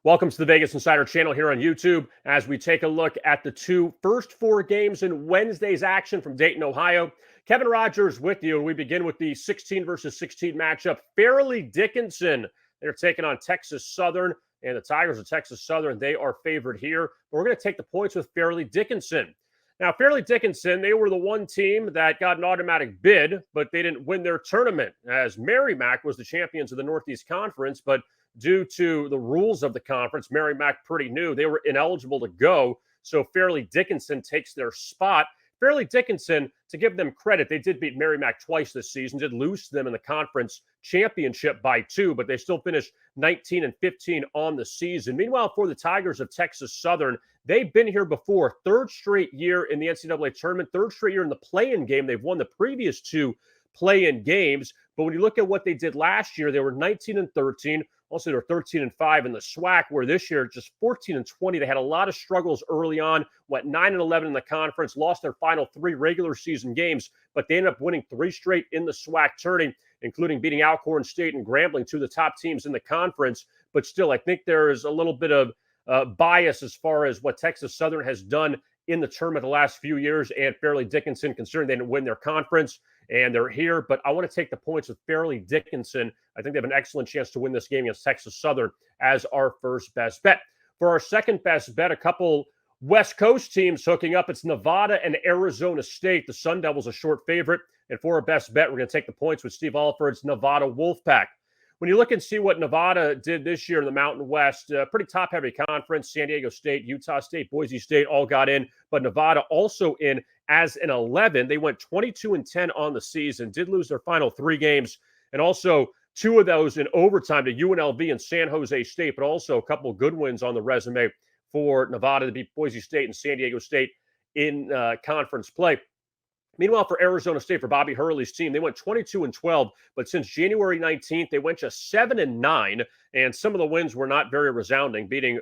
Welcome to the Vegas Insider channel here on YouTube as we take a look at the first four games in Wednesday's action from Dayton, Ohio. Kevin Rogers with you. We begin with the 16 versus 16 matchup. Fairleigh Dickinson, they're taking on Texas Southern, and the Tigers of Texas Southern, they are favored here. But we're going to take the points with Fairleigh Dickinson. Now, Fairleigh Dickinson, they were the one team that got an automatic bid, but they didn't win their tournament, as Merrimack was the champions of the Northeast Conference, but due to the rules of the conference, Merrimack pretty new, they were ineligible to go. So Fairleigh Dickinson takes their spot. Fairleigh Dickinson, to give them credit, they did beat Merrimack twice this season, did lose to them in the conference championship by 2, but they still finished 19-15 on the season. Meanwhile, for the Tigers of Texas Southern, they've been here before. Third straight year in the NCAA Tournament, third straight year in the play-in game. They've won the previous 2 play-in games. But when you look at what they did last year, they were 19-13. Also, they were 13-5 in the SWAC, where this year just 14-20. They had a lot of struggles early on, went 9-11 in the conference, lost their final 3 regular season games, but they ended up winning 3 straight in the SWAC tourney, including beating Alcorn State and Grambling, 2 of the top teams in the conference. But still, I think there is a little bit of bias as far as what Texas Southern has done in the tournament the last few years, and Fairleigh Dickinson, considering they didn't win their conference, and they're here. But I want to take the points with Fairleigh Dickinson. I think they have an excellent chance to win this game against Texas Southern as our first best bet. For our second best bet, a couple West Coast teams hooking up. It's Nevada and Arizona State. The Sun Devils a short favorite. And for our best bet, we're going to take the points with Steve Alford's Nevada Wolfpack. When you look and see what Nevada did this year in the Mountain West, pretty top-heavy conference. San Diego State, Utah State, Boise State all got in, but Nevada also in as an 11. They went 22-10 on the season, did lose their final 3 games, and also 2 of those in overtime to UNLV and San Jose State, but also a couple of good wins on the resume for Nevada to beat Boise State and San Diego State in conference play. Meanwhile, for Arizona State, for Bobby Hurley's team, they went 22-12, but since January 19th, they went just 7-9, and some of the wins were not very resounding, beating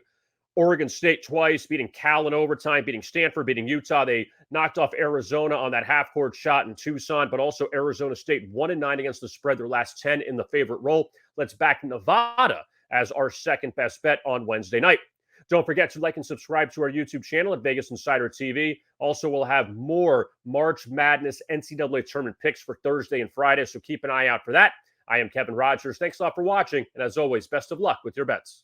Oregon State twice, beating Cal in overtime, beating Stanford, beating Utah. They knocked off Arizona on that half-court shot in Tucson, but also Arizona State 1-9 against the spread, their last 10 in the favorite role. Let's back Nevada as our second best bet on Wednesday night. Don't forget to like and subscribe to our YouTube channel at Vegas Insider TV. Also, we'll have more March Madness NCAA Tournament picks for Thursday and Friday, so keep an eye out for that. I am Kevin Rogers. Thanks a lot for watching, and as always, best of luck with your bets.